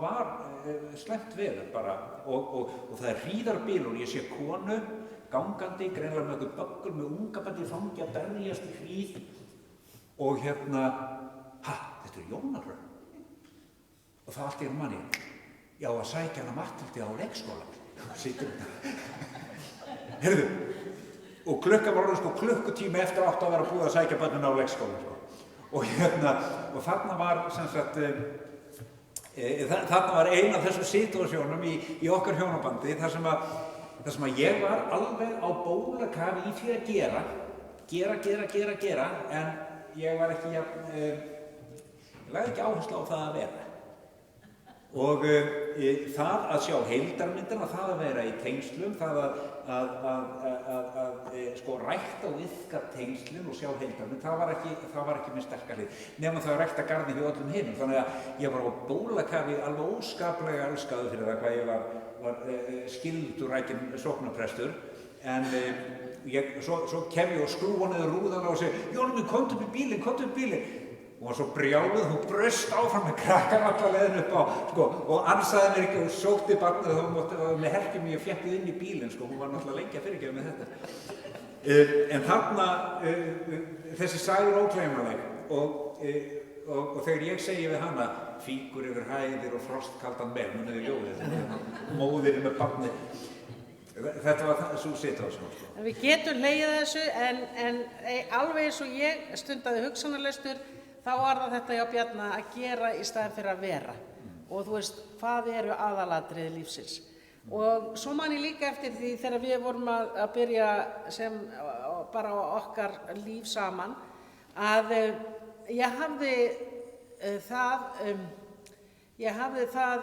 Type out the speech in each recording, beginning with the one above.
var slæmt veður bara og það hríðarbylur, ég sé konu gangandi, greinilega með einhver böggur með ungabarn í fangi að berjast í hríð og þetta Jónarhraun. Og það allt í manni, já að sækja hana Matthildi á leikskóla. Sýtur Heyrðu, og klukkan var orðin klukkutími eftir 8 að vera búið að sækja börnin á leikskóla. Og þarna var sem sagt, þarna var ein af þessum situasjónum í okkar hjónabandi þar sem að ég var alveg á bólakafi í því að gera, en ég var ekki ég lagði ekki áherslu á það að vera. Og það að sjá heildarmyndina, það að vera í tengslum, það að rækta og iðka tengslin og sjá heildarmynd, það var ekki minn sterka hlið. Nema það að rækta garðinn hjá öllum hinum, þannig að ég var á bólakafi alveg óskaplega elskaður fyrir það hvað ég var skyldurækinn sóknarprestur, en svo kem ég og skrúfa niður rúðana og segi, Jónu minn, komdu upp í bílinn. Og var svo brjáluð, hún braust áfram með krakkar alla leiðin upp á, og ansaði mér ekki og sótti barnið og hún með herkjum ég fjekkið inn í bílinn, hún var náttúrulega lengi að fyrirgefa með þetta. En þarna, þessi saga er ógleymanleg og þegar ég segi við hana, fíkur yfir hæðir og frostkaldan mel, muniði ljóðið, móðir með barnið, þetta var svo situasjón. Við getum hlegið þessu, en alveg eins og ég stundaði hugsanarlestur, þá var það þetta hjá Bjarna að gera í staðinn fyrir að vera. Og þú veist, hvað eru aðalatriði lífsins? Og svo man ég líka eftir því þegar við vorum að byrja sem bara okkar líf saman, að ég hafði það,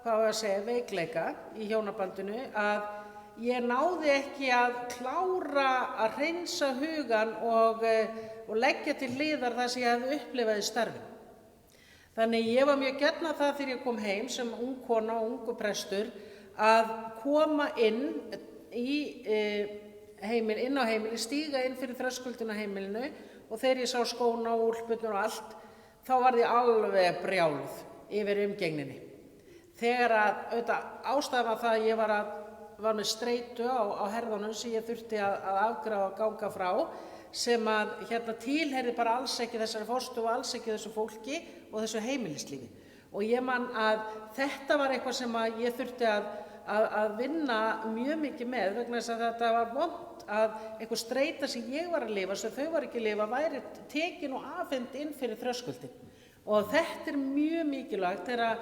hvað var að segja, veikleika í hjónabandinu, að ég náði ekki að klára að hreinsa hugan og leggja til hliðar það sem ég hefði upplifað í starfinu. Þannig ég var mjög gjarn að það þegar ég kom heim sem ung kona og ungur prestur að koma inn á heimili, stíga inn fyrir þröskuldina heimilinu og þegar ég sá skóna og úlpurnar og allt, þá var ég alveg brjáluð yfir umgengninni. Þegar að ástæðan var það að ég var með streitu á herðunum sem ég þurfti að afgreiða og ganga frá, sem að tilheyrði bara alls ekki þessari forstofu og alls ekki þessu fólki og þessu heimilislífi. Og ég man að þetta var eitthvað sem að ég þurfti að vinna mjög mikið með, vegna þess að þetta var vont að einhver streita sem ég var að lifa, sem þau var ekki að lifa, væri tekin og afhent inn fyrir þröskuldin. Og þetta mjög mikilvægt þegar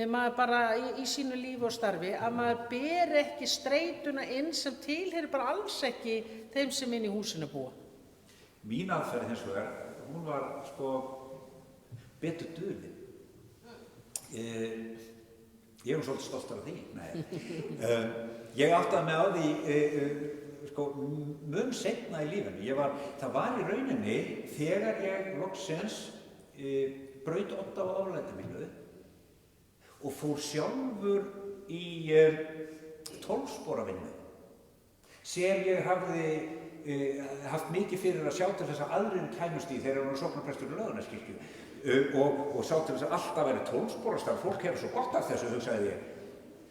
maður bara í sínu lífi og starfi, að maður ber ekki streituna inn sem tilheyrir bara alls ekki þeim sem inn í húsinu búa. Mín aðferð hins vegar, hún var betur dulin. Ég svolítið stoltur af því. Ég áttaði mig á því mun seinna í lífinu. Það var í rauninni þegar ég loksins braut odd á oflæti mínu og fór sjálfur í 12 spora vinnu sem ég hafði haft mikið fyrir að sjá til þess að aðrir kæmust í þegar ég var sóknarprestur í Laugarneskirkju og sjá til þess að alltaf væri 12 spora starf. Fólk hefur svo gott af þessu, hugsaði ég.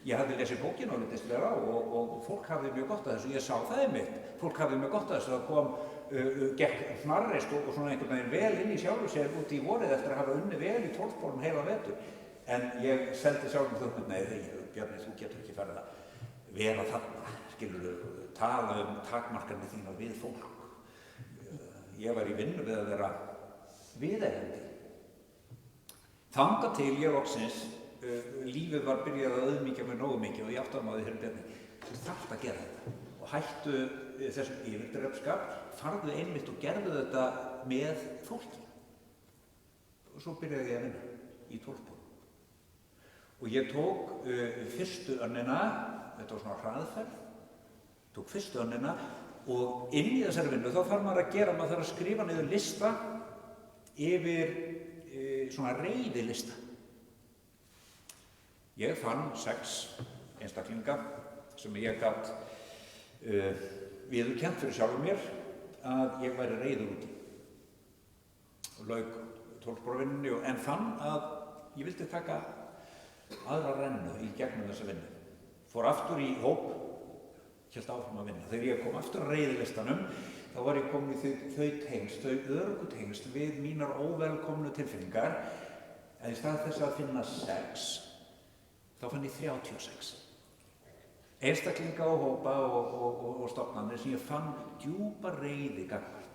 Ég hafði lesið bókina og litist vel á og fólk hafði mjög gott af þessu. Ég sá það einmitt. Fólk hafði mjög gott af þessu. Það kom gekk hnarreist og svona einhvern veginn vel inn í sjálfu sér út í vorið eftir að hafa unnið vel í 12 sporum heila vetur. En ég seldi sjálfum þögnum, nei, Bjarni, þú getur ekki farið að vera þarna, skilurðu, tala takmarkanir þínar við fólk. Ég var í vinnu við að vera viðeigandi. Þangað til ég loksins, lífið var byrjað að auðmýkja mig nógu mikið og ég áttaði mig á því, Bjarni, þú þarft að gera þetta. Og hættu þessum yfirdrepskap, farðu einmitt og gerðu þetta með fólki. Og svo byrjaði ég að vinna í 12 sporum. Og ég tók fyrstu önnina, þetta var svona hraðferð, tók fyrstu önnina og inn í þessari vinnu þá þarf maður að skrifa niður lista yfir svona reiðilista. Ég fann 6 einstaklinga sem ég gat viðurkennt fyrir sjálfum mér að ég væri reiður út í. Og lauk 12 spora vinnunni en fann að ég vildi taka aðra rennu í gegnum þessa vinnu. Fór aftur í hóp, hélt áfram að vinna. Þegar ég kom aftur að reiðilistanum, þá var ég komin í þau tengsl, þau öruggu tengsl við mínar óvelkomnu tilfinningar, en í stað þess að finna 6, þá fann ég 36. Einstaklinga og hópa og stofnanir sem ég fann djúpa reiði gagnvart.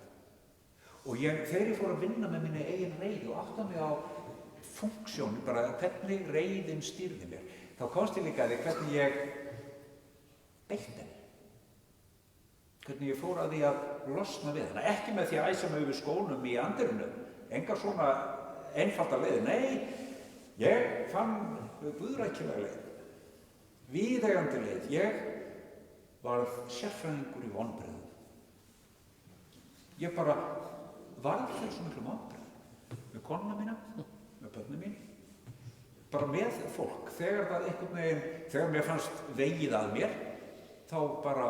Og þegar ég fór að vinna með minni eigin reiði og átta mig á funksjón, bara hvernig reiðin stýrði mér, þá komst ég líka að því hvernig ég beitti henni. Hvernig ég fór að því að losna við hana. Ekki með því að æsa mig yfir skónum í andirinu, enga svona einfalda leið. Nei, ég fann guðrækilega leið, víðeigandi leið. Ég varð sérfræðingur í vonbrigðum. Ég bara varð fyrir svo miklu vonbrigðum með konuna mína, með börnum mín, bara með fólk. Þegar það einhvern veginn, þegar mér fannst vegið að mér, þá bara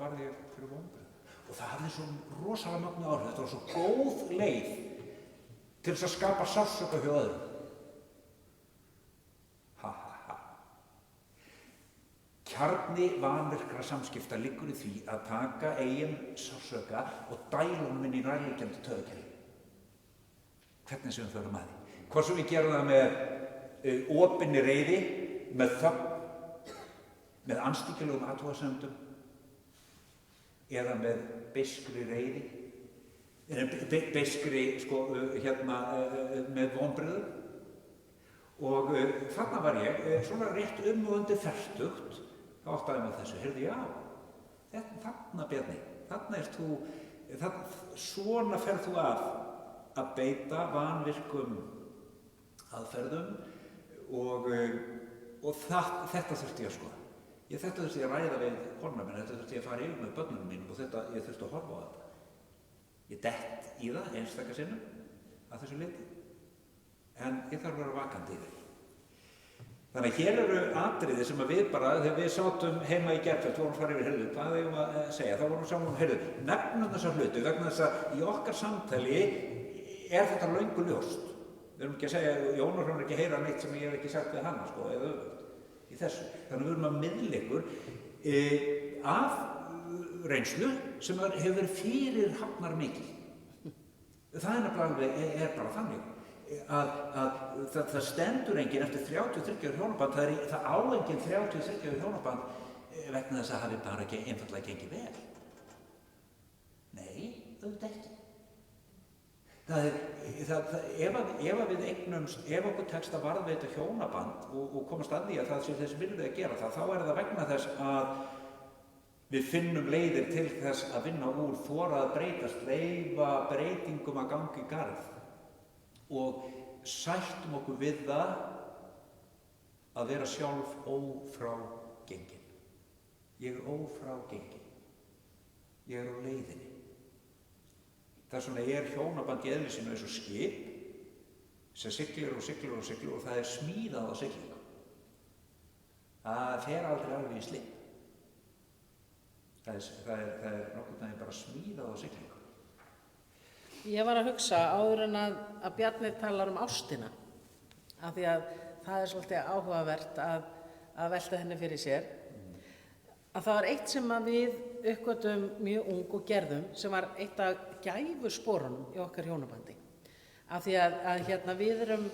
varð ég fyrir vonbrigðum. Og það hafði svo rosalega mögnu áhrif. Þetta var svo góð leið til þess að skapa sársauka hjá öðrum. Kjarni vanvirkra samskipta liggur í því að taka eigin sársauka og dæla honum inn í nærliggjandi taugakerfi. Hvernig sem við förum að því. Hvort sem við gerum það með opinni reiði, með þögn, með anstíkilegum athugasemdum, eða með beiskri reiði, beiskri með vonbrigðum. Og þarna var ég, svona rétt og undir fertugt, þá áttaði mig á þessu. Heyrðu, já, þarna Bjarni, þarna ert þú, svona ferð þú að beita vanvirkum aðferðum og þetta þurfti ég að skoða. Þetta þurfti ég að ræða við konuna mína, þetta þurfti ég að fara yfir með börnunum mínum og ég þurfti að horfa á þetta. Ég dett í það einstaka sinnum að þessu leyti, en ég þarf að vera vakandi í því. Þannig að hér eru atriði sem að við bara, þegar við sátum heima í gærkvöld, vorum að fara yfir, heyrðu, hvað eigum að segja, þá vorum við saman, heyrðu, nefnum þessa hluti vegna þess að í okkar samtali er þetta löngu ljóst. Við erum ekki að segja, Jónar hann ekki að heyra neitt sem ég hef ekki sagt við hana, eða öfugt í þessu. Þannig að við erum að miðla ykkur af reynslu sem hefur verið fyrir hafnar mikil. Það er bara þannig. Það stendur enginn eftir 33 hjónaband, það á enginn 33 hjónaband vegna þess að hafi bara ekki einfaldlega gengið vel. Nei, auðvitað ekki. Ef okkur tekst að varðveita hjónaband og komast að því að það sé þess virði að gera það, þá er það vegna þess að við finnum leiðir til þess að vinna úr, þora að breytast, leyfa breytingum að ganga í garð og sættum okkur við það að vera sjálf ófrágengin. Ég er ófrágengin. Ég er á leiðinni. Þess vegna er hjónaband í eðli sínu eins og skip sem siglir og siglir og siglir og það er smíðað á siglingu. Það fer aldrei alveg í slipp. Það er nokkurn veginn bara smíðað á siglingu. Ég var að hugsa áður en að Bjarni talar um ástina, af því að það er svolítið áhugavert að velta henni fyrir sér, að það var eitt sem að við uppgötvum mjög ung og gerðum, sem var eitt af gæfusporunum í okkar hjónabandi. Af því að við erum,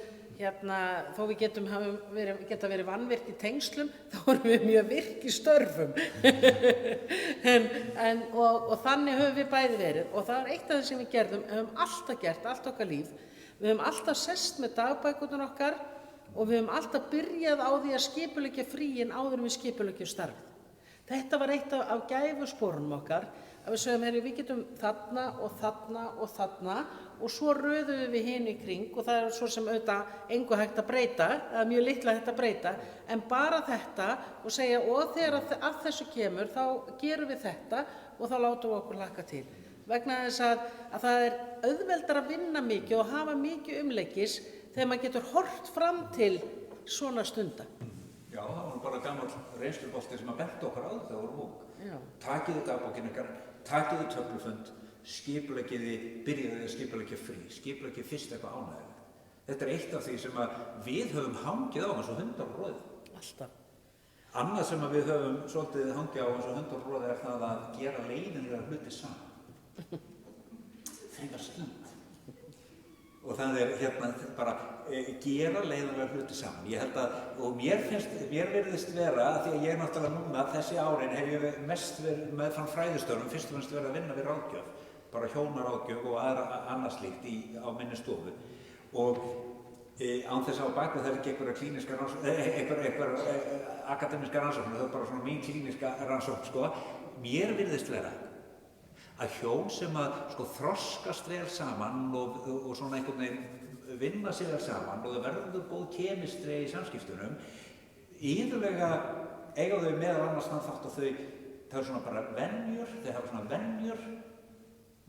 þó við geta verið vanvirk í tengslum, þá erum við mjög virk í störfum. og þannig höfum við bæði verið. Og það er eitt af það sem við gerðum, höfum alltaf gert, allt okkar líf. Við höfum alltaf sest með dagbækurnar okkar og við höfum alltaf byrjað á því að skipuleggja fríin áður en við skipuleggjum starfið. Þetta var eitt af gæfusporunum okkar, að við sögum, við getum þarna og þarna og þarna og svo röðum við hinu í kring og það er svo sem auðvitað engu hægt að breyta, eða mjög litla hægt að breyta, en bara þetta og segja, og þegar að þessu kemur, þá gerum við þetta og þá látum við okkur hlakka til. Vegna þess að það er auðveldar að vinna mikið og hafa mikið umleikis þegar maður getur horft fram til svona stunda. Já, það var bara gamall reynslubolti sem að benda okkar á þetta voru ung. Takiðu dagbókina ykkar, takiðu töflufund, skipuleggiði, byrjaði að skipuleggja frí, skipuleggja fyrst eitthvað ánægilegt. Þetta er eitt af því sem að við höfum hangið á eins og hundar og roði. Alltaf. Annað sem að við höfum svolítið hangið á eins og hundar og roði er það að gera leiðinlega hluti saman. Þegar skýt. Og það er bara gera leiðinlega hluti saman. Ég held að, og mér virðist vera, því að ég náttúrulega núna þessi árin hef ég mest verið meðfram fræðistörfum, fyrst og fremst verið að vinna við ráðgjöf, bara hjónaráðgjöf og annað slíkt á minni stofu. Og án þess að á bakvið það er ekki einhverja klíniska rannsókn, einhverja akademiska rannsókn, það er bara svona mín klíniska rannsókn, sko. Mér virðist vera að hjón sem að þroskast vel saman og svona einhvern veginn vinna sig vel saman og það verður góð kemistri í samskiptunum, iðulega eiga þau meðal annars þann þátt að þau er svona bara venjur, þau hafa svona venjur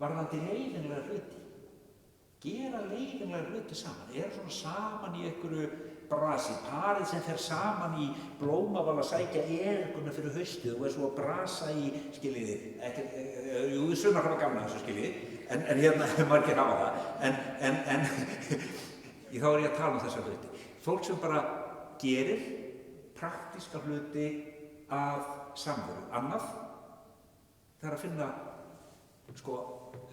varðandi leiðinlega hluti. Gera leiðinlega hluti saman, svona saman í einhverju brasi, parið sem fer saman í blómaval að sækja erguna fyrir haustið og svo að brasa í, skiljiði, jú, sumar hafa gaman að þessu, skiljiði, en margir hafa það, en þá er ég að tala um þessa hluti. Fólk sem bara gerir praktíska hluti af samveru. Annað, það er að finna,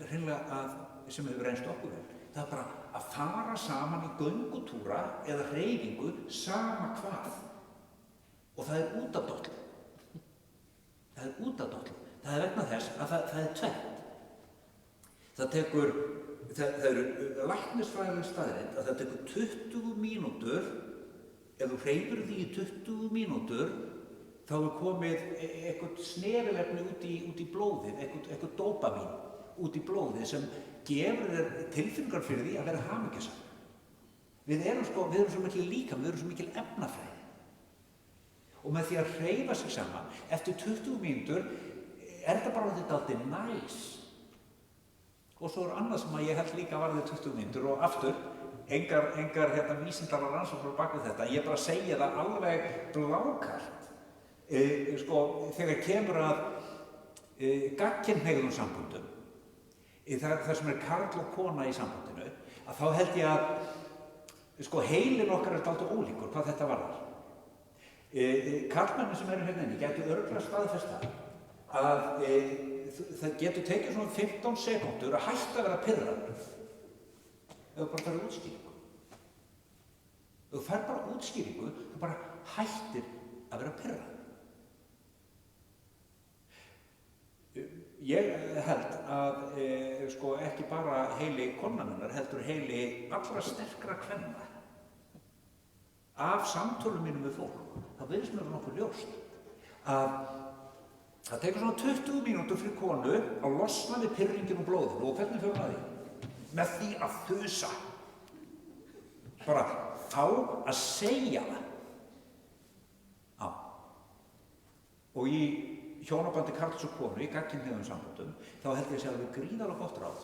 hreinlega sem hefur reynst okkur vel. Það er bara að fara saman í göngutúra eða hreyfingu sama hvað. Og það er út af dollu. Það er út af dollu. Það er vegna þess að það er tvennt. Það eru læknisfræðileg staðreynd að það tekur 20 mínútur, ef þú hreyfir því í 20 mínútur, þá er komið eitthvað snefilefni út í blóðið, eitthvað dópamín út í blóðið sem gefur þér tilfinningar fyrir því að vera hamingjusamur. Við erum svo mikil líkami, við erum svo mikil efnafræði. Og með því að hreyfa sig saman, eftir 20 mínútur er þetta bara dálítið næs. Og svo er annað sem að ég held líka varðið 20 mínútur og aftur, engar vísindalega rannsóknir bak við þetta, ég bara segja það alveg blákalt. Þegar kemur að gagnkynhneigðum samböndum, það sem er karl og kona í sambandinu, að þá held ég að heilinn okkar er dálítið ólíkur hvað þetta varðar. Karlmennin sem eru hérna inni gætu örugglega staðfest það að það getur tekið svona 15 sekúndur að hætta að vera pirraður ef þú bara farið útskýringu. Ef þú fær bara útskýringu, þú bara hættir að vera pirraður. Ég held að ekki bara heili konunnar, heldur heili allra sterkra kvenna af samtölum mínum við fólk. Það virðist mér nokkuð ljóst að það tekur svona 20 mínútur fyrir konu að losna við pirringin og blóðinu og hvernig fyrir það því? Með því að þusa. Bara fá að segja það. Já. Og í hjónabandi karls og konu í gagnkynhneigðum samböndum, þá held ég að segja alveg gríðarlega gott ráð.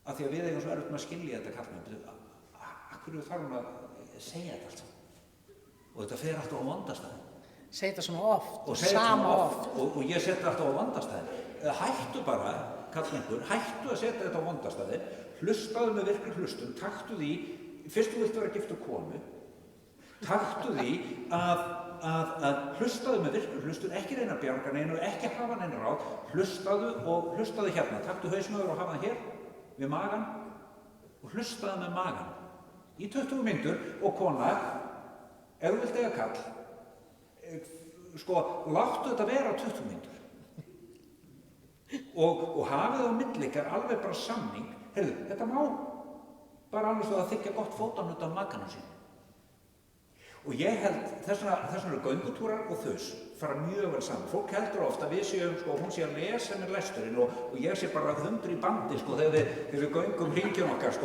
Af því að við eigum svo erfitt með að skilja þetta karlmenn. Af hverju þarf hún að segja þetta alltaf? Og þetta fer alltaf á vondastæðin. Segja þetta svona oft og sama oft. Og ég setja alltaf á vondastæðin. Hættu bara, karlmengur, hættu að setja þetta á vondastæðin, hlustaðu með virkri hlustun, taktu því, fyrst þú vilt vera gift og konu, taktu því að hlustaðu með virkri hlustun, ekki reyna að bjarga neinu, ekki hafa neinu ráð, hlustaðu hérna, taktu hausnöður og hafa það hér við magan og hlustaðu með magan í 20 mínútur og kona, ef þú vilt eiga kall, láttu þetta vera 20 mínútur og hafið á milli ykkar alveg bara samning, heyrðu, þetta má bara alveg svo að þykja gott fótanut af maganum sín. Og ég held, þess vegna eru göngutúrar og þus fara mjög vel saman. Fólk heldur ofta að við séum, hún sé að lesa með lesturinn og ég sé bara hundur í bandi, þegar við göngum hringjum okkar,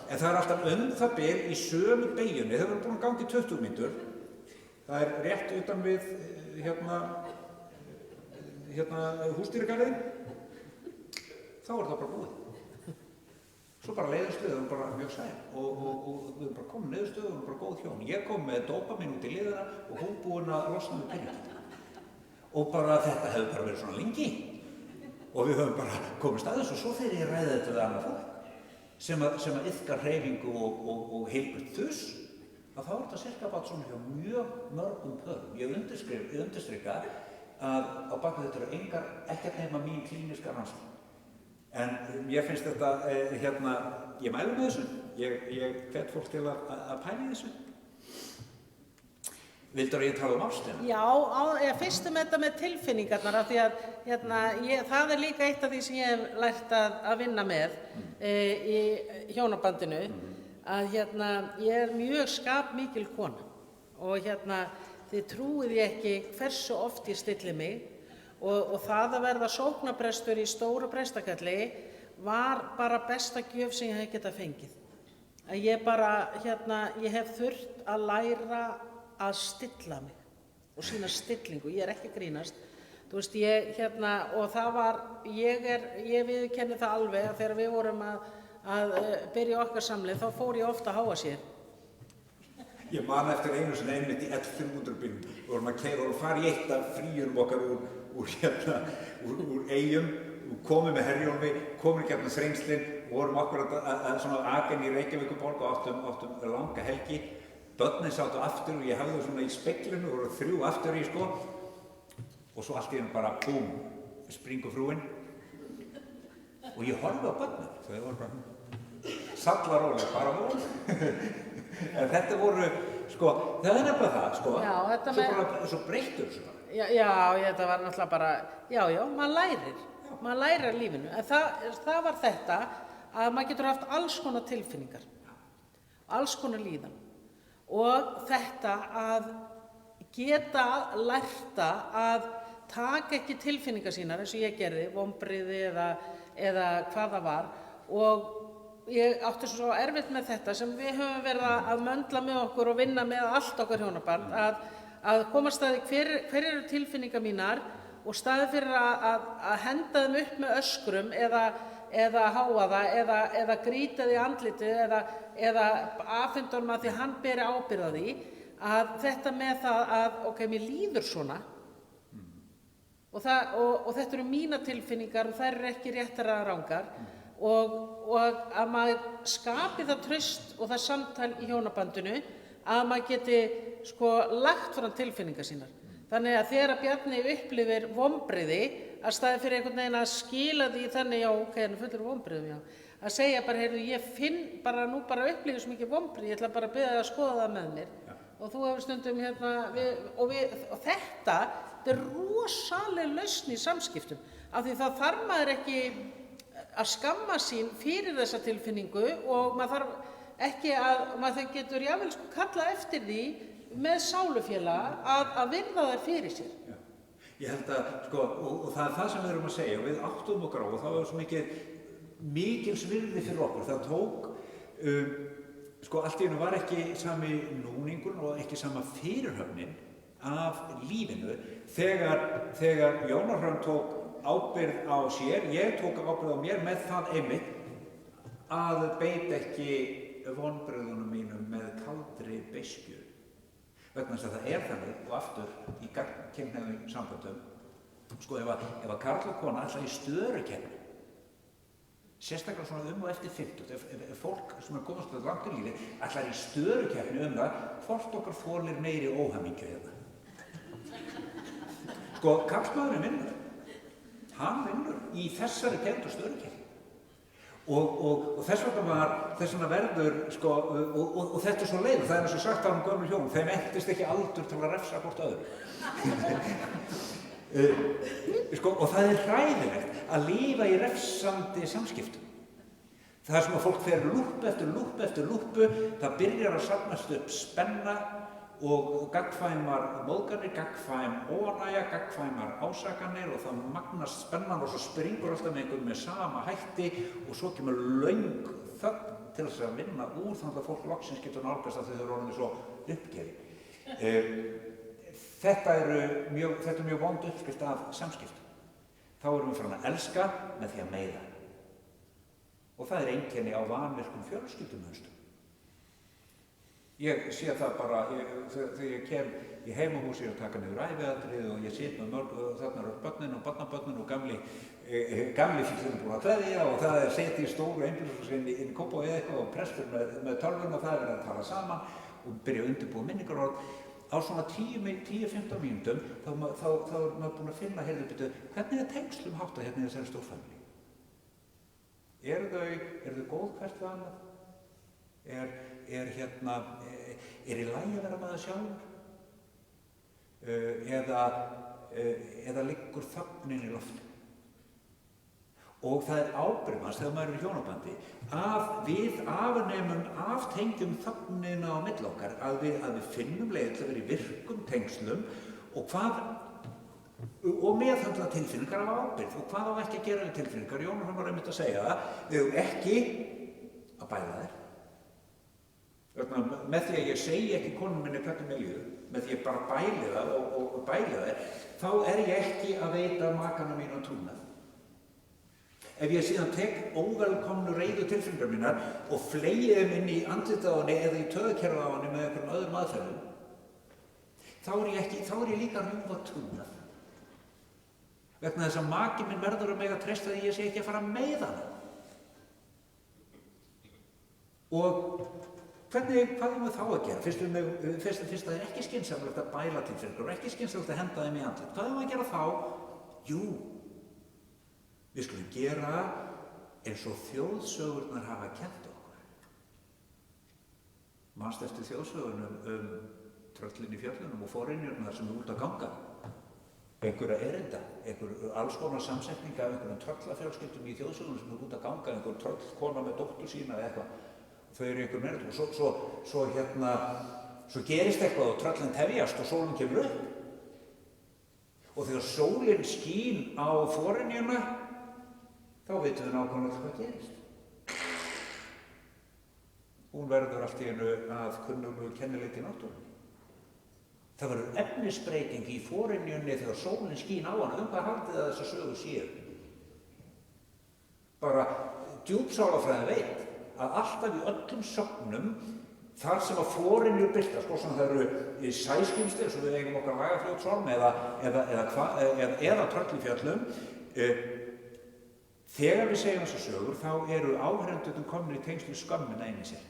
En það er alltaf það bil í sömu beyjunni, þau verður búin að ganga í 20 mínútur. Það er rétt utan við, húsdýragarðinn. Þá er það bara búið. Svo bara leiðarstöðu, hún bara mjög sæl og við erum bara komin niðurstöðu og hún er bara góð hjón. Ég kom með dópamín út í liðina og hún búin að losna við pirringin. Og bara þetta hefur bara verið svona lengi og við höfum bara komist að þessu og svo þegar ég ræði þetta við annað fólk sem að iðkar hreyfingu og heilbrigt þus, að þá þetta cirka bara svona hjá mjög mörgum pörum. Ég undirstrika að á bak við þetta eru ekkert nema mín klíníska rannsókn. En mér finnst þetta, ég mælu með þessu, ég hvet fólk til að pæla í þessu. Vildur að ég tala ástina? Já, fyrst þetta með tilfinningarnar, af því að það líka eitt af því sem ég hef lært að vinna með í hjónabandinu, að ég mjög skapmikil kona og þið trúið ég ekki hversu oft ég stilli mig og það að verða sóknarprestur í stóru prestakalli var bara besta gjöf sem ég hef getað fengið. Að ég bara, ég hef þurft að læra að stilla mig og sína stillingu, ég ekki að grínast. Þú veist, og það var, ég viðurkenni það alveg að þegar við vorum að byrja okkar samleið, þá fór ég ofta að háa sér. Ég man eftir einu sinni einmitt í 1500 bílum, við vorum að keyra og fara í eitt af fríunum okkar úr Eyjum, komum með Herjólfi, komum í Þrengslin og vorum okkur að svona aken í Reykjavíkurborg og áttum langa helgi. Börnin sátu aftur og ég hafði þau svona í speglinu og voru 3 aftur í sko og svo allt í einu bara búm, springur frúin og ég horfði á börnin, þau voru bara sallaróleg, bara von. En þetta voru, sko, það nefnilega það, sko, svo breyttur svona. Já, þetta var náttúrulega bara, já, maður lærir af lífinu, en það var þetta að maður getur haft alls konar tilfinningar, alls konar líðan. Og þetta að geta lærta að taka ekki tilfinningar sínar eins og ég gerði, vonbrigði eða hvað það var og ég átti svo erfitt með þetta sem við höfum verið að möndla með okkur og vinna með allt okkar hjónaband að komast að hver eru tilfinningar mínar og staði fyrir að henda þeim upp með öskrum eða háa það eða grýta því andlitið eða afhenda honum að því hann beri ábyrgð á því að þetta með það að ok, mér líður svona og þetta eru mínar tilfinningar og þær eru ekki réttar eða rangar og að maður skapi það traust og það samtal í hjónabandinu að maður geti sko lagt fram tilfinningar sínar. Þannig að þegar Bjarni upplifir vonbrigði að staði fyrir einhvern veginn að skila því þannig, já, ok, hann fullur vonbrigðum, já. Að segja bara, heyrðu, ég finn bara nú bara upplifir svo mikið vonbrigði, ég ætla bara að biðja þig að skoða það með mér. Ja. Og þú hefur stundum og þetta er rosaleg lausn í samskiptum. Af því það þarf maður ekki að skamma sín fyrir þessa tilfinningu og maður þarf ekki maður getur jafnvel sko kalla eftir því með sálufélaga að virða þær fyrir sér. Já. Ég held að, sko, og það er það sem við erum að segja og við áttum okkur á og það var svo mikils virði fyrir okkur. Það tók, sko, allt í einu var ekki sami núningur og ekki sama fyrirhöfnin af lífinu þegar Jónar Hrönn tók ábyrgð á sér, ég tók ábyrgð á mér með það einmitt að beita ekki vonbrigðunum mínum með kaldri beiskju. Vegna þess að það er þannig og aftur í gagnkynhneigðum samböndum, sko ef að karl og kona ætla í störukeppni, sérstaklega svona og eftir 50, ef fólk sem er komast að langt í lífi ætlar í störukeppni það, hvort okkar þolir meiri óhamingju hérna. Sko, karlmaðurinn vinnur. Hann vinnur í þessari kenndu störukeppni. Og þess vegna verður, sko, og þetta er svo leið, það er eins og sagt á gömlu hjónum, þeim entist ekki aldur til að refsa hvort öðru. Sko, og það er hræðilegt að lifa í refsandi samskiptum. Það er sem að fólk fer lúpp eftir lúppu, það byrjar að safnast upp spenna og gagnkvæmar móðganir, gagnkvæm óánægja, gagnkvæmar ásakanir og það magnast spennan og svo springur alltaf með einhverjum með sama hætti og svo kemur löng þögn til þess að vinna úr þannig að fólk loksins getur nálgast að þau eru orðin svo uppgefin. Þetta er mjög vond uppskrift af samskiptum. Þá erum við farin að elska með því að meiða. Og það er einkenni á vanvirkum fjölskyldumönstum. Ég sé það bara, þegar ég kem í heimahúsi og taka niður æviatrið og ég sit með mörg og þarna eru börnin og barnabörnin og gamli fíllinn búin að kveðja og það setið í stóru einbýlishúsi inn í Kópavogi eða eitthvað og prestur með tölvun og það verið að tala saman og byrja að undirbúa minningarorð. Á svona 10-15 mínútum þá er maður búin að finna hvernig tengslum háttað hérna í þessari stórfamilíu. Eru þau góð hvert við annað? Er í lagi að vera maður sjálfur? Eða liggur þögnin í lofti? Og það ábyrgð manns þegar maður í hjónabandi að við aftengjum þögnina á milli okkar, að við finnum leið til að vera í virkum tengslum og meðhöndla tilfinningar af ábyrgð og hvað á ekki að gera við tilfinningar. Jónas var einmitt að segja það, við höfum ekki að bæla þær. Með því að ég segi ekki konunum minni hvernig mér líður, með því að bara bæli það og bæli þær, þá er ég ekki að veita makana mínu trúnað. Ef ég síðan tek óvelkomnu reiðu tilfinningar mínar og fleygi þeim inn í andlitið á henni eða í taugakerfið á henni með einhverjum öðrum aðferðum, þá er ég líka að rjúfa trúnað. Vegna þess að maki minn verður að mega treysta því ég sé ekki að fara að meiða hana. Og hvað erum við þá að gera? Fyrst að það er ekki skynsamlegt að bæla tilfinningar og ekki skynsamlegt að henda þeim í andlit. Hvað erum við að gera þá? Jú, við skulum gera eins og þjóðsögurnar hafa kennt okkur. Manstu eftir þjóðsögunum tröllin í fjöllunum og forynjurnar sem út að ganga. Einhverja erinda, alls konar samsetninga af einhverjum tröllafjölskyldum í þjóðsögunum sem út að ganga, einhver tröllkona með dóttur sína eða eitthvað. Þau eru einhver meira og svo gerist eitthvað og tröllin tefjast og sólin kemur upp. Og þegar sólin skín á forynjuna, þá vitum við nákvæmlega hvað gerist. Hún verður allt í einu að kunnuglegu kennileiti náttúrunni. Það verður efnisbreyting í forynjunni þegar sólin skín á hana. Hvað haldið að þessa sögu séu? Bara djúpsálafræðin veit að alltaf í öllum sögnum þar sem að forynjur birtast, hvort sem það eru sæskrímsli eins og við eigum okkar Lagarfljótshólm eða tröll í fjöllum, þegar við segjum þessar sögur þá eru áhorfendurnir komnir í tengsl við skömmina inn í sér.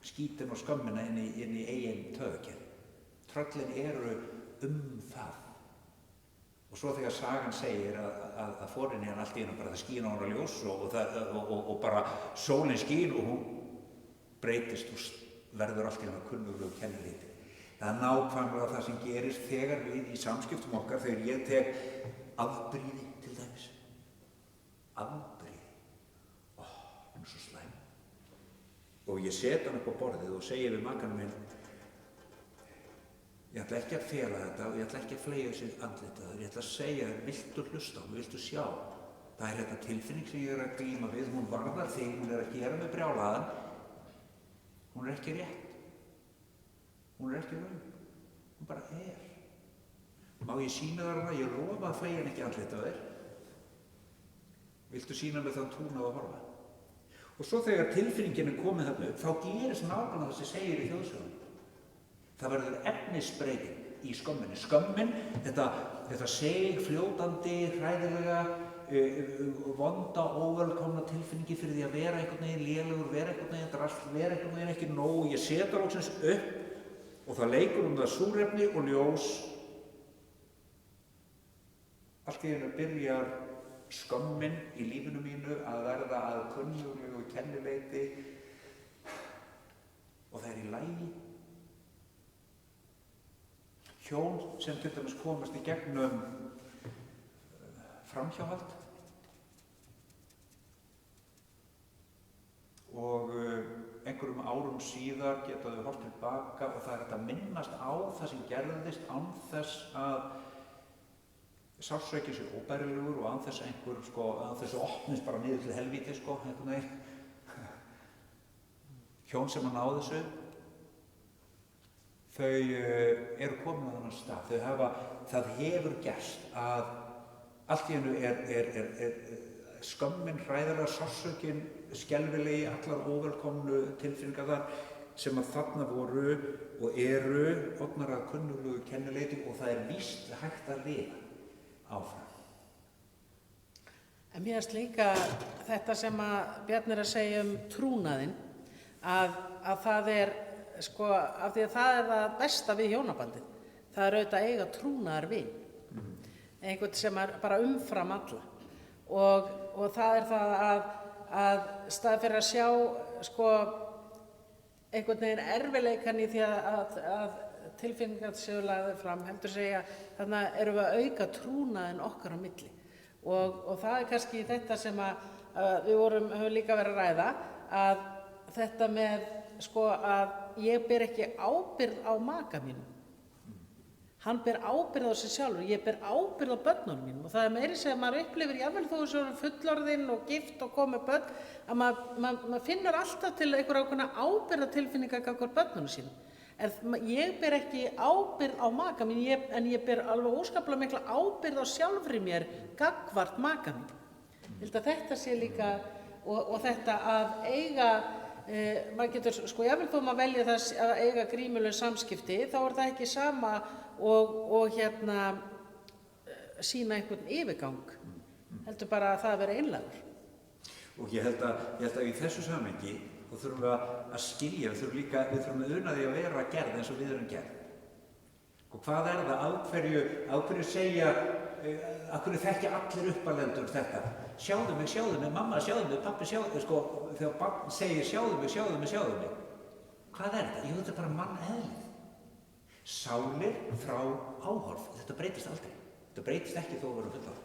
Skítin og skömmina inn í eigin taugakerfi. Tröllin eru það. Og svo þegar sagan segir að forynjan allt í einu bara það skín á hana ljós og bara sólin skín og hún breytist og verður allt í einu kunnuglegu kennileiti. Það er nákvæmlega það sem gerist þegar við í samskiptum okkar, þegar ég tek afbrýði til dæmis. Afbrýði. Hún er svo slæm. Og ég set hann upp á borðið og segi við makanum minn, ég ætla ekki að fela þetta og ég ætla ekki að fleygja sér andlitaður. Ég ætla að segja þér, viltu hlusta á mig, viltu sjá? Það er þetta tilfinning sem ég er að glíma við, hún varðar þig, hún er að gera mig brjálaðan. Hún er ekki rétt. Hún er ekki raun. Hún bara er. Má ég sýna þér hana? Ég lofa að fleygja hann ekki andlitaður. Viltu sýna mig þann trúnað að horfa? Og svo þegar tilfinningin er komið þarna upp, þá gerist nákvæmlega það sem segir í þjóðsögunum. Það verður efnisbreyting í skömminni. Skömmin, þetta fljótandi, hræðilega, vonda, óvelkomna tilfinningi fyrir því að vera einhvern veginn lélegur, vera einhvern veginn drasl, vera einhvern veginn ekki nóg. Ég seta loksins upp og það leikur það súrefni og ljós. Allt í einu byrjar skömmin í lífinu mínu að verða að kunnuglegu kennileiti og það er í lagi. Hjón sem til dæmis komast í gegnum framhjáhald og einhverjum árum síðar geta þau horft tilbaka og það er hægt að minnast á það sem gerðist án þess að sársauki sé óbærilegur og án þess að opnist bara niður til helvíti einhvern veginn. Hjón sem að ná þessu, þau eru komin á þennan stað. Það hefur gerst að allt í einu skömmin, hræðilega sársökin, skelfilegi, allar óvelkomnu tilfinningar þar sem að þarna voru og eru orðnar að kunnuglegu kennileiti og það víst hægt að lifa áfram. En mér finnst líka þetta sem að Bjarni er að segja trúnaðinn, að það sko, af því að það það besta við hjónabandið. Það auðvitað að eiga trúnaðarvin, einhvern sem bara umfram alla. Og það það að stað fyrir að sjá sko, einhvern veginn erfileikan í því að tilfinningar séu lagðar fram, heldur segja, þannig erum við að auka trúnaðinn okkar á milli. Og það kannski þetta sem að við höfum líka verið að ræða, að þetta með sko að ég ber ekki ábyrgð á maka mínum. Hann ber ábyrgð á sig sjálfur, ég ber ábyrgð á börnunum mínum og það meiri sem maður upplifir jafnvel þó þessu fullorðinn og gift og komið börn, að maður finnur alltaf til einhverja ákveðna ábyrgðartilfinningar gagnvart börnunum sínum. En ég ber ekki ábyrgð á maka mín, en ég ber alveg óskaplega mikla ábyrgð á sjálfri mér gagnvart maka mín. Ég held að þetta sé líka, og þetta að eiga, maður getur, sko jafnvel þó maður velja það að eiga grímuleg samskipti, þá það ekki sama og sýna einhvern yfirgang, heldur bara að það vera einlægur. Og ég held að í þessu samhengi þá þurfum við að skilja, við þurfum að una því að vera gerð eins og við erum gerð. Og hvað það? Af hverju segja, af hverju þekkja allir uppalendur þetta? Sjáðu mig, mamma, sjáðu mig, pappi, sjáðu mig, sko, þegar barn segir sjáðu mig. Hvað þetta? Jú, þetta bara manneðlið. Sálir frá áhorf, þetta breytist aldrei. Þetta breytist ekki þó að vera fullorðin.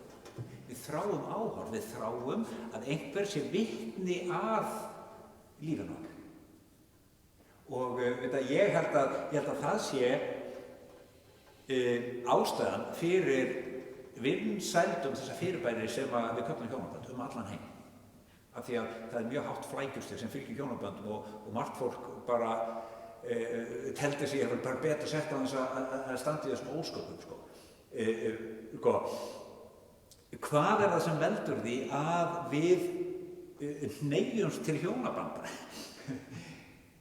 Við þráum áhorf, við þráum að einhver sé vitni að lífinu okkar. Og ég held að það sé ástæðan fyrir vinsældum þessa fyrirbæri sem við köllum hjónabönd allan heim. Af því að það mjög hátt flækjustig sem fylgir hjónaböndum og margt fólk bara teldi sig bara betur sett á þess að standa í þessum ósköpum. Sko. Hvað það sem veldur því að við hneigjumst til hjónabanda?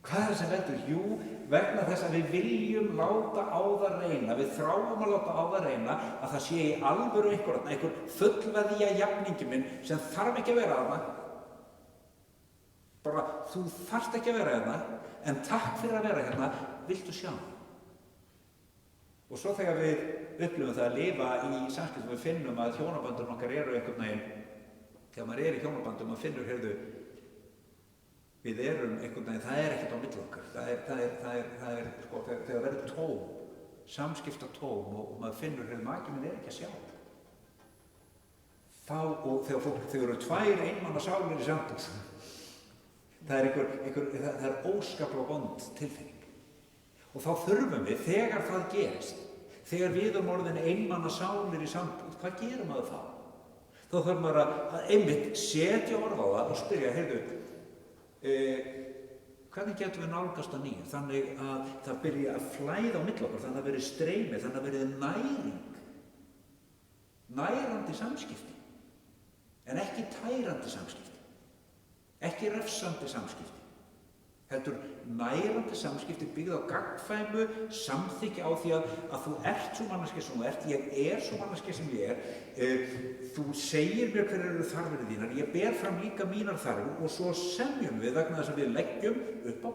Hvað það sem veldur? Jú, vegna þess að við viljum láta á það reyna, við þráum að láta á það reyna að það sé í alvöru einhver fullveðja jafningi minn sem þarf ekki að vera þarna. Bara, þú þarft ekki að vera hérna, en takk fyrir að vera hérna, viltu sjá? Og svo þegar við upplifum það að lifa í samskiptum, við finnum að hjónaböndum okkar eru einhvern veginn, þegar maður í hjónaböndum, maður finnur, heyrðu, við erum einhvern veginn, það ekkert á milli okkar. Það er sko, þegar verður tóm, samskipta tóm og maður finnur, heyrðu, maki minn ekki að sjá. Og þegar eru tvær einmanna sálir í samband, það er óskaplega vond tilfinning. Og þá þurfum við, þegar það gerist, þegar við orðin einmanna sálir í sambúð, hvað gerum maður þá? Þá þarf maður að einmitt setja orð á það og spyrja, heyrðu, hvernig getum við nálgast að nýju? Þannig að það byrja að flæða á milli okkar, þannig að verið streymi, þannig að verið nærandi samskipti, en ekki tærandi samskipti. Ekki refsandi samskipti, heldur nærandi samskipti byggð á gagnkvæmu samþykki á því að þú ert svo manneskja sem þú ert, ég svo manneskja sem ég þú segir mér hverjar eru þarfir þínar, ég ber fram líka mínar þarfir og svo semjum við vegna þess að við leggjum upp á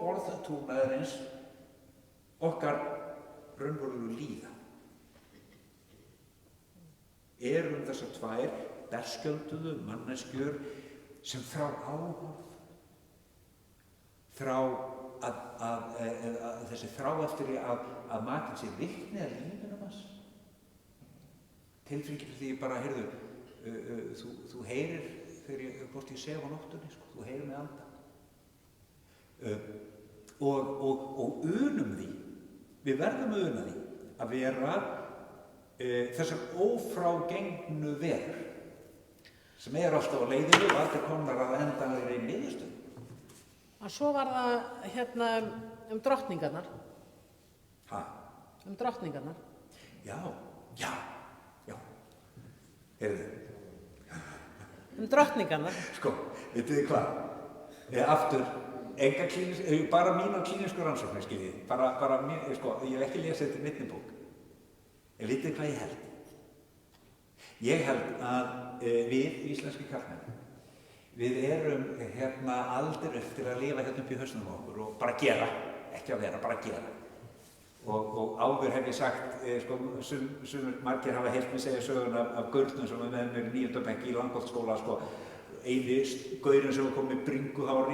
borð trúnaðarins okkar raunverulegu líðan. Erum þessar tvær berskjölduðu manneskjur sem þrá áhorf, þessi þrá eftir að makinn sé vitni að lífinu hans. Tilfinningin því bara, heyrðu, þú heyrir hvort ég sef á nóttunni, sko, þú heyrir mig anda. Og unum því, við verðum að una því að vera þessar ófrágengnu verur sem alltaf á leiðinu og allir komnar að endanlegri niðurstöðu. Og svo var það drottningarnar. Ha? Drottningarnar. Já. Heyrðu, drottningarnar. Sko, veitu þið hvað? Aftur, enga bara mín á klínísku rannsóknir, skiljið. Bara mín, sko, ég hef ekki lesið þetta í minni bók. En vitið hvað ég held? Ég held að við, íslenski karlmenn, við erum aldir upp til að lifa hérna upp í hausnum á okkur og bara gera, ekki að vera, bara gera. Og áður hef ég sagt, sko, margir hafa heyrt mig segja sögun af gaurnum sem er með mér í 9. bekk í Langholtsskóla, sko, eini gaurinn sem kom með bringuhár í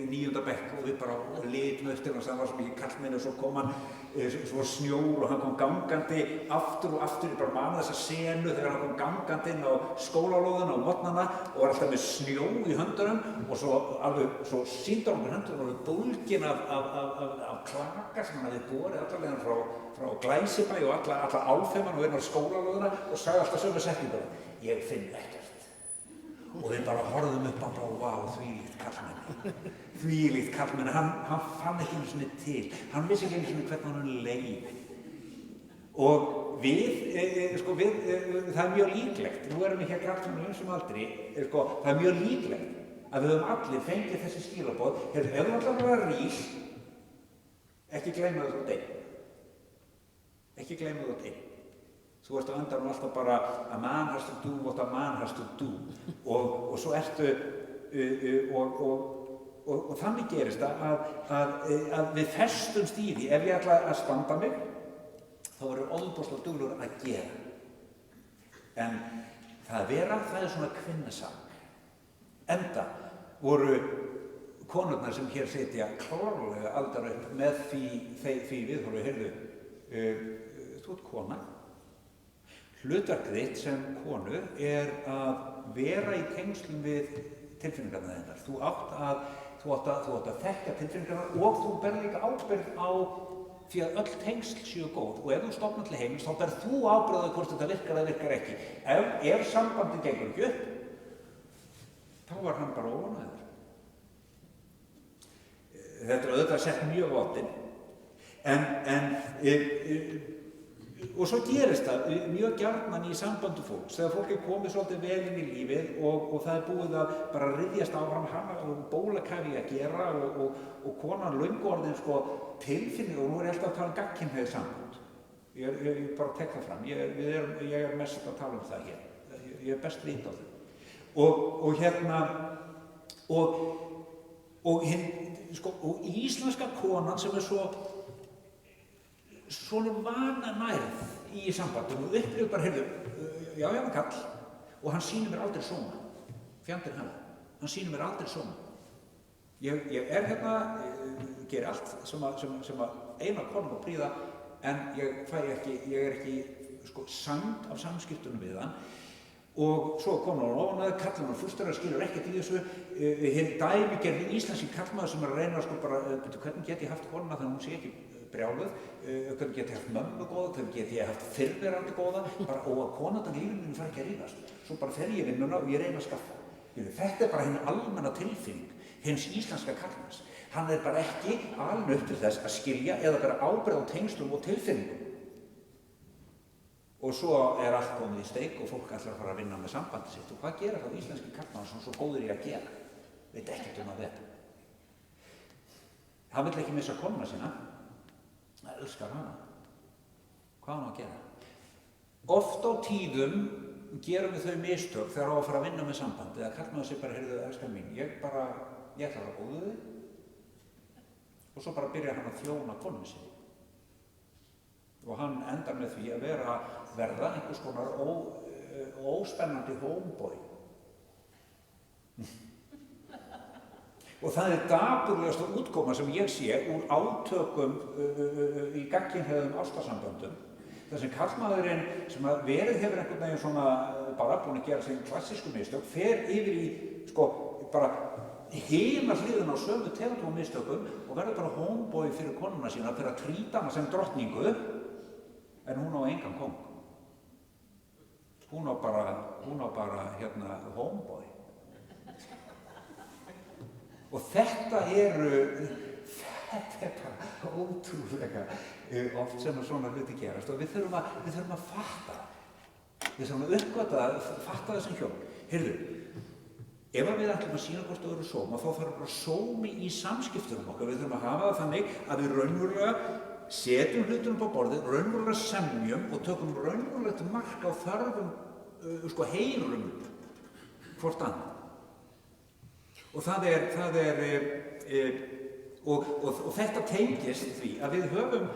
9. bekk og við bara litum eftir hans, það var svo mikið karlmenni og svo kom hann, svo snjór og hann kom gangandi aftur og aftur, ég bara man þessa senu þegar hann kom gangandi inn á skólalóðina á morgnana og var alltaf með snjó í höndunum og svo sýndi hann með höndunum og alveg bólgin af klaka sem hann hafði borið allarlega frá Glæsibæ og alla álfeiman og inn á skólalóðina og sagði alltaf sömu setningu, ég finn ekkert. Og við bara horfðum upp á bara, vá, þvílíkt karlmenn, hann fann ekki einu sinni til, hann vissi ekki einu sinni hvernig hann leið. Og það er mjög líklegt, nú erum við hér karlmenn á ýmsum aldri, það er mjög líklegt að við höfum allir fengið þessi skilaboð, ef þú ætlar að vera rík, ekki gleyma þú deyr. Ekki gleyma þú deyr. Þú ert á endanum alltaf bara a man has to do what a man has to do og svo ertu og þannig gerist að við festumst í því ef ég ætla að standa mig þá eru ofboðslega duglegur að gera en það er svona kvinnasak enda voru konurnar sem hér sitja klárlega aldar upp með því viðhorfi heyrðu þú ert kona hlutverk þitt sem konu að vera í tengslum við tilfinningarnar þinnar. Þú átt að þekka tilfinningarnar og þú berð líka ábyrgð á því að öll tengsl séu góð og ef þú stofnar til heimils þá berð þú ábyrgð á hvort þetta virkar eða virkar ekki. Ef sambandið gengur ekki upp þá var hann bara óánægður. Þetta er auðvitað sett mjög votinn en og svo gerist það mjög gjarnan í sambandi fólks þegar fólk komið svolítið vel inn í lífið og það búið að bara ryðjast áfram hana og bólakafi að gera og konan löngu orðin sko tilfinning og nú er ég alltaf að tala gagnkynhneigð samband. Ég bara tek það fram, ég er mest að tala það hér, ég er best vit á því. Og íslenska konan sem er svona vananærð í sambandinu og upplifir bara, heyrðu, já, ég var kall og hann sýnir mér aldrei sóma. Fjandinn hann sýnir mér aldrei sóma. Ég er geri allt sem að eina konum að prýða en ég er ekki sæmd af samskiptunum við hann og svo kom hann ofan kallinn hann frústrar skilur ekkert í þessu hinn dæmigerði íslenski kallmaður sem er að reyna hvernig get ég haft konuna þannig að hún sé ekki brjáluð, hvernig get ég haft mömmu góða, hvernig get ég haft fyrrverandi góða bara, og að konatan í lífinu mínu fari ekki að rífast. Svo bara fer ég vinnuna og ég reyna að skaffa. Þetta er bara hinn almenna tilfinning hins íslenska karlmanns. Hann er bara ekki alveg upp til þess að skilja eða bara ábyrgð á tengslum og tilfinningum. Og svo er allt komið í steik og fólk ætlar að fara að vinna með sambandi sitt. Og hvað gera þá íslenski karlmann sem svo góður í að gera? Veit ekkert að þetta. Hann vill ekki missa konuna sína. Það elskar hana. Hvað hann á að gera? Oft á tíðum gerum við þau mistök þegar á að fara að vinna með samband eða karlmaður sér bara, heyrðu, elskar mín, ég ætla að vera góður þig og svo bara byrjar hann að þjóna konunni sinni. Og hann endar með því að verða einhvers konar óspennandi homeboy. Og það er dapurlegasta útkoma sem ég sé úr átökum í gagnkynhneigðum ástarsamböndum. Þar sem karlmaðurinn sem verið hefur einhvern veginn svona bara búin að gera sig klassísku mistök, fer yfir í bara hina hliðina á sömu tegundum og mistökum og verður bara homeboy fyrir konuna sína fyrir að trýta hana sem drottningu en hún á engan kóng. Hún á bara homeboy. Og þetta er bara ótrúlega oft sem svona hluti gerast og við þurfum að fatta. Við þurfum að uppgöta, fatta þessum hjón. Heyrðu, ef við ætlum að sýna hvort öðru sóma, þá þarf bara sómi í samskiptunum okkar. Við þurfum að hafa það þannig að við raunverulega setjum hlutunum på borðið, raunverulega semjum og tökum raunverulegt mark á þörfum, heyrum hvort annað. Og og þetta tengist því að við höfum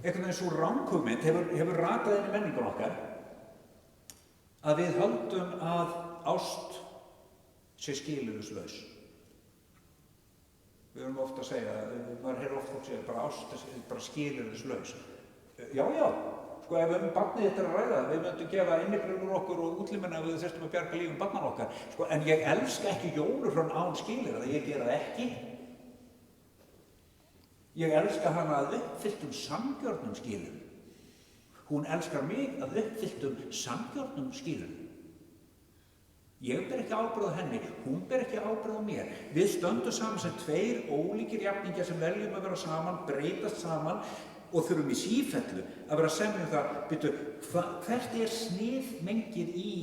einhvern veginn svo ranghugmynd hefur ratað inn í menningun okkar að við höldum að ást sé skilyrðislaus. Við höfum ofta að segja, maður heyrir oft fólk segja bara ást er bara skilyrðislaus. Já, ef barnið þetta að ræða, við myndum gefa innigrunur okkur og útlimina ef við þurftum að bjarga lífum barnan okkar. En ég elska ekki jólufrön án skilyrða, ég gera það ekki. Ég elska hana að uppfylltum sanngjörnum skilyrðum. Hún elskar mig að uppfylltum sanngjörnum skilyrðum. Ég ber ekki ábyrgð á henni, hún ber ekki ábyrgð á mér. Við stöndum saman sem tveir ólíkir jafningjar sem veljum að vera saman, breytast saman og þurfum í sífellu að vera að semja það, byrju, hvert sniðmengið í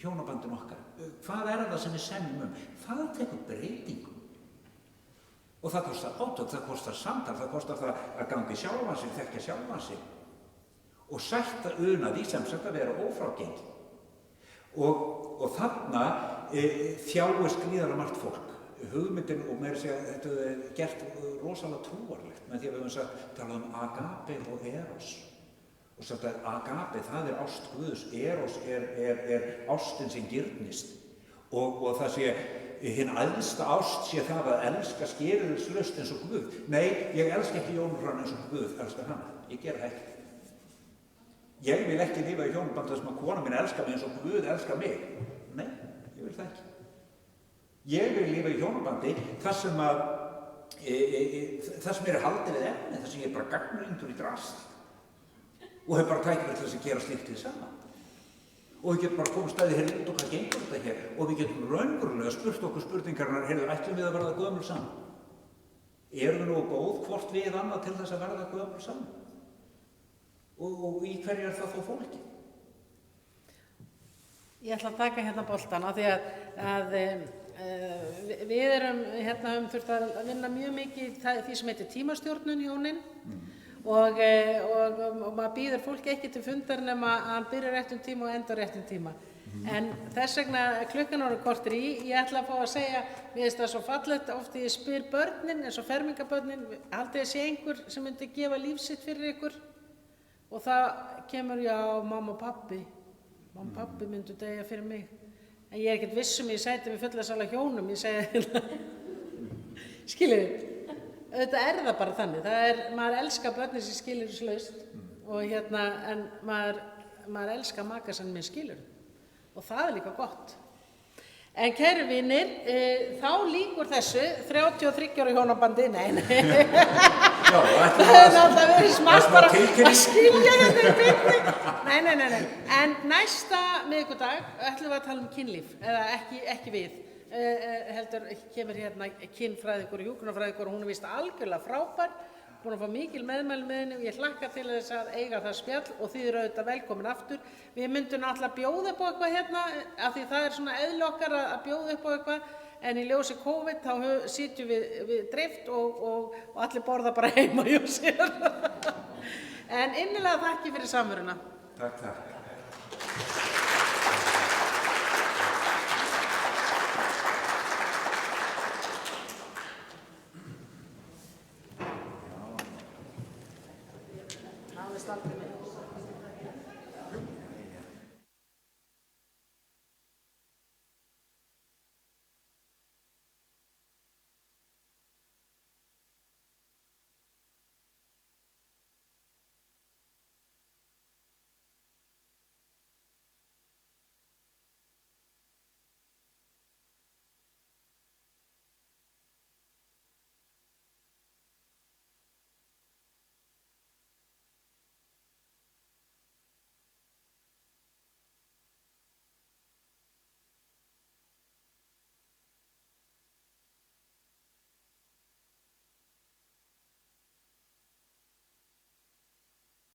hjónabandinu okkar? Hvað það sem við semjum Það tekur breytingum. Og það kostar átök, það kostar samtal, það kostar það að ganga í sjálfan sig, þekkja sjálfan sig. Og sætta una því sem sagt að vera ófrágengin. Og þarna þjáist gríðarlega margt fólk. Hugmyndin og meira segja þetta er gert rosalega trúarlegt með því að við höfum talað agape og eros. Og sagt að agape, það ást Guðs, eros er ástin sem girnist. Og það sé, hinn æðsta ást sé það að elska skilyrðislaust eins og Guð. Nei, ég elska ekki hjónaband eins og Guð elskar hana. Ég gera það ekki. Ég vil ekki lifa í hjónabandi þar sem að kona mín elskar mig eins og Guð elskar mig. Nei, ég vil það ekki. Ég vil lifa í hjónabandi þar sem er haldið við efni, þar sem ég er bara gagnrýndur í drasl og hef bara tækifæri til þess að gera slíkt hið sama. Og við getum bara komið stæði hér út og hvað gengur þetta hér og við getum raunverulega spurt okkur spurningarnar, ætlum við að verða gömul saman? Erum við nú góð hvort við annað til þess að verða gömul saman? Og í hverju það þó fólki? Ég ætla að taka hérna boltan á því að við erum þurft að vinna mjög mikið því sem heitir tímastjórnun hjónin og maður býður fólki ekki til fundar nema að hann byrjar réttum tíma og endar réttum tíma. En þess vegna klukkan orðið korter í, ég ætla að fá að segja, mér finnst það svo fallegt, oft ég spyr börnin, eins og fermingarbörnin, haldið að sé einhver sem myndi gefa líf sitt fyrir ykkur og það kemur já mamma og pappi myndu deyja fyrir mig. En ég er ekkert viss ég sæti við fullarsala hjónum, ég segi skiljið, auðvitað það bara þannig, maður elskar börnin sem skilyrðislaust og en maður elskar maka sem með skilyrðum og það er líka gott. En kæru vinir, þá lýkur þessu 33 ára hjónabandi, nei. Já, það er alltaf verið smart bara að skilja þetta í byrni. Nei. En næsta miðvikudag ætlum við að tala kynlíf, eða ekki við. Heldur kemur hérna kynfræðingur og hjúkrunarfræðingur og hún er víst algjörlega frábær. Búin að fá mikil meðmæli með henni og ég hlakka til þess að eiga það spjall og þið eru auðvitað velkomin aftur. Við myndum náttúrulega bjóða upp á eitthvað hérna af því það er svona eðli okkar að bjóða upp á eitthvað en í ljósi COVID þá sitjum við dreift og allir borða bara heima hjá sér. En innilega þakki fyrir samveruna. Takk. Aldrei